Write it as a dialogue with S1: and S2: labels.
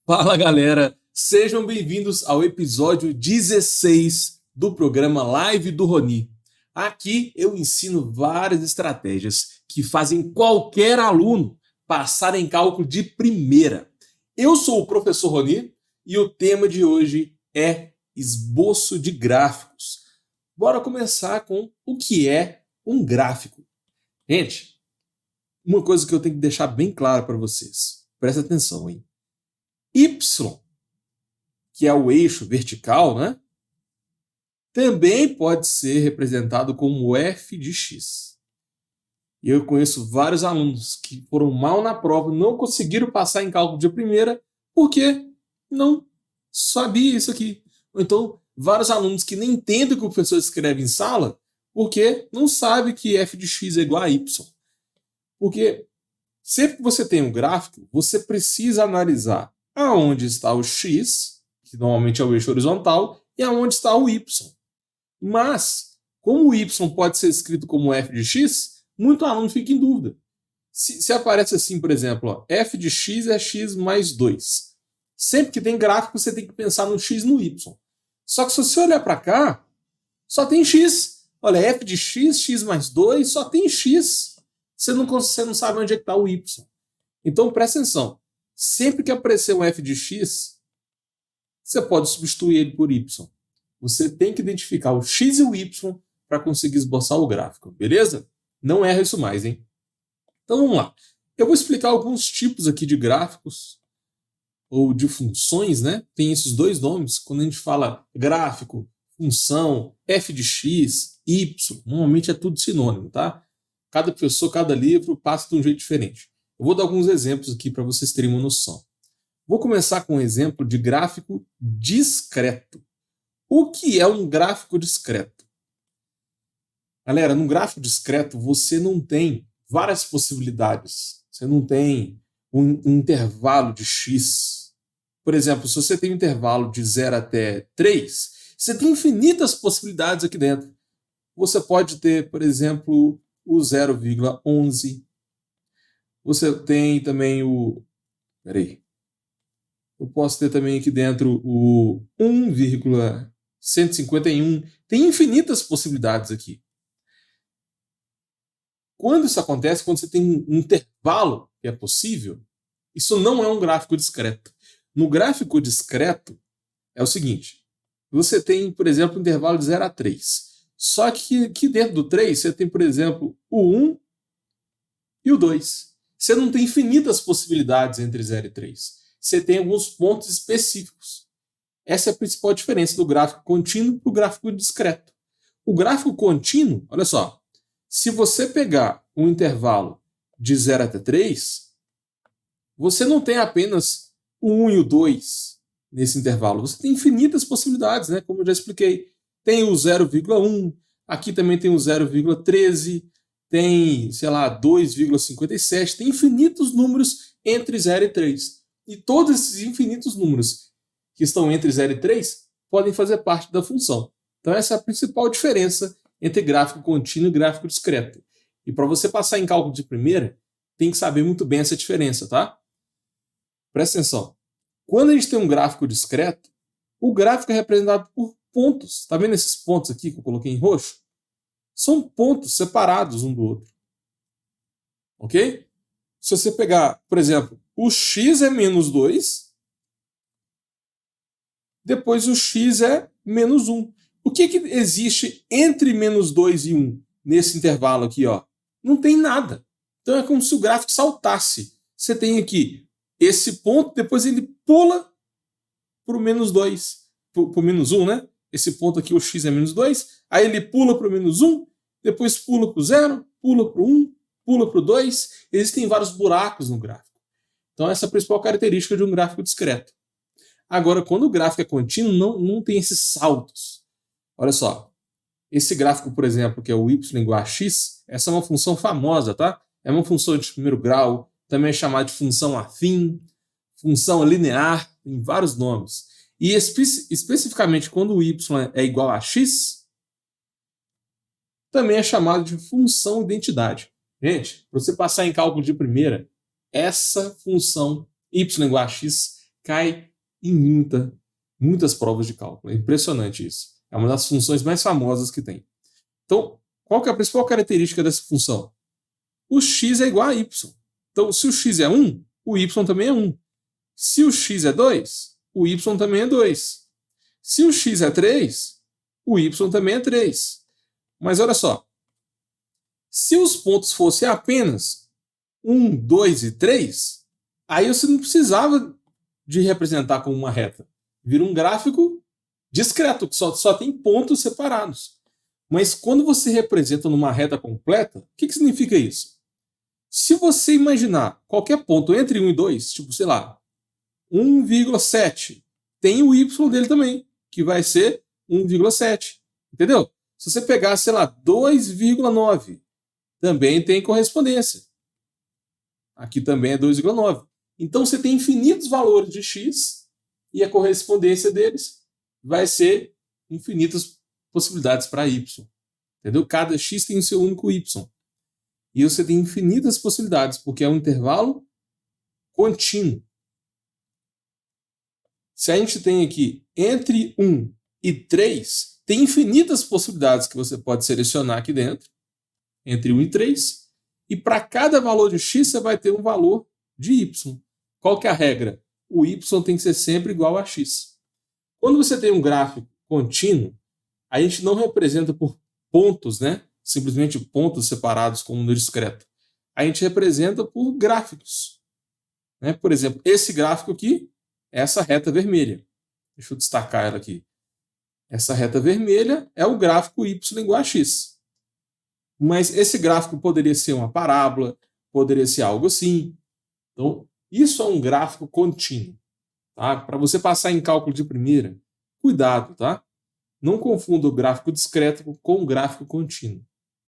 S1: Fala galera, sejam bem-vindos ao episódio 16 do programa Live do Roni. Aqui eu ensino várias estratégias que fazem qualquer aluno passar em cálculo de primeira. Eu sou o professor Roni e o tema de hoje é esboço de gráficos. Bora começar com o que é um gráfico. Gente, uma coisa que eu tenho que deixar bem claro para vocês. Presta atenção, hein? Y, que é o eixo vertical, né? Também pode ser representado como f de x. E eu conheço vários alunos que foram mal na prova, não conseguiram passar em cálculo de primeira, porque não sabia isso aqui. Ou então, vários alunos que nem entendem o que o professor escreve em sala, porque não sabe que f de x é igual a y. Porque sempre que você tem um gráfico, você precisa analisar aonde está o x, que normalmente é o eixo horizontal, e aonde está o y. Mas, como o y pode ser escrito como f de x, muito aluno fica em dúvida. Se aparece assim, por exemplo, ó, f de x é x mais 2. Sempre que tem gráfico, você tem que pensar no x e no y. Só que se você olhar para cá, só tem x. Olha, f de x, x mais 2, só tem x. Você não sabe onde é que está o y. Então, presta atenção. Sempre que aparecer um f de x, você pode substituir ele por y. Você tem que identificar o x e o y para conseguir esboçar o gráfico, beleza? Não erra isso mais, hein? Então, vamos lá. Eu vou explicar alguns tipos aqui de gráficos ou de funções, né? Tem esses dois nomes. Quando a gente fala gráfico, função, f de x, y, normalmente é tudo sinônimo, tá? Cada professor, cada livro passa de um jeito diferente. Eu vou dar alguns exemplos aqui para vocês terem uma noção. Vou começar com um exemplo de gráfico discreto. O que é um gráfico discreto? Galera, num gráfico discreto você não tem várias possibilidades. Você não tem um intervalo de x. Por exemplo, se você tem um intervalo de 0 até 3, você tem infinitas possibilidades aqui dentro. Você pode ter, por exemplo, o 0,11. Você tem também o... Peraí. Eu posso ter também aqui dentro o 1,151. Tem infinitas possibilidades aqui. Quando isso acontece, quando você tem um intervalo que é possível, isso não é um gráfico discreto. No gráfico discreto, é o seguinte. Você tem, por exemplo, um intervalo de 0 a 3. Só que aqui dentro do 3, você tem, por exemplo, o 1 e o 2. Você não tem infinitas possibilidades entre 0 e 3. Você tem alguns pontos específicos. Essa é a principal diferença do gráfico contínuo para o gráfico discreto. O gráfico contínuo, olha só, se você pegar um intervalo de 0 até 3, você não tem apenas o 1 e o 2 nesse intervalo. Você tem infinitas possibilidades, né? Como eu já expliquei. Tem o 0,1, aqui também tem o 0,13, tem, sei lá, 2,57, tem infinitos números entre 0 e 3. E todos esses infinitos números que estão entre 0 e 3 podem fazer parte da função. Então essa é a principal diferença entre gráfico contínuo e gráfico discreto. E para você passar em cálculo de primeira, tem que saber muito bem essa diferença, tá? Presta atenção. Quando a gente tem um gráfico discreto, o gráfico é representado por pontos. Tá vendo esses pontos aqui que eu coloquei em roxo? São pontos separados um do outro. Ok? Se você pegar, por exemplo, o x é menos 2, depois o x é menos 1. O que existe entre menos 2 e 1 nesse intervalo aqui? Ó? Não tem nada. Então é como se o gráfico saltasse. Você tem aqui esse ponto, depois ele pula para o menos 2, para o menos 1, né? Esse ponto aqui, o x é menos 2, aí ele pula para o menos 1, depois pula para o 0, pula para o 1, pula para o 2. Existem vários buracos no gráfico. Então essa é a principal característica de um gráfico discreto. Agora, quando o gráfico é contínuo, não tem esses saltos. Olha só, esse gráfico, por exemplo, que é o y igual a x, essa é uma função famosa, tá? É uma função de primeiro grau, também é chamada de função afim, função linear, tem vários nomes. E especificamente quando o y é igual a x, também é chamado de função identidade. Gente, para você passar em cálculo de primeira, essa função y igual a x cai em muitas provas de cálculo. É impressionante isso. É uma das funções mais famosas que tem. Então, qual que é a principal característica dessa função? O x é igual a y. Então, se o x é 1, o y também é 1. Se o x é 2, o y também é 2. Se o x é 3, o y também é 3. Mas olha só, se os pontos fossem apenas 1, 2 e 3, aí você não precisava de representar como uma reta. Vira um gráfico discreto, que só tem pontos separados. Mas quando você representa numa reta completa, o que significa isso? Se você imaginar qualquer ponto entre 1 e 2, tipo, sei lá, 1,7, tem o y dele também, que vai ser 1,7. Entendeu? Se você pegar, sei lá, 2,9, também tem correspondência. Aqui também é 2,9. Então você tem infinitos valores de x e a correspondência deles vai ser infinitas possibilidades para y. Entendeu? Cada x tem o seu único y. E você tem infinitas possibilidades, porque é um intervalo contínuo. Se a gente tem aqui entre 1 e 3, tem infinitas possibilidades que você pode selecionar aqui dentro, entre 1 e 3, e para cada valor de x você vai ter um valor de y. Qual que é a regra? O y tem que ser sempre igual a x. Quando você tem um gráfico contínuo, a gente não representa por pontos, né? Simplesmente pontos separados com um número discreto. A gente representa por gráficos. Né? Por exemplo, esse gráfico aqui é essa reta vermelha. Deixa eu destacar ela aqui. Essa reta vermelha é o gráfico y igual a x. Mas esse gráfico poderia ser uma parábola, poderia ser algo assim. Então, isso é um gráfico contínuo. Tá? Para você passar em cálculo de primeira, cuidado, tá? Não confunda o gráfico discreto com o gráfico contínuo.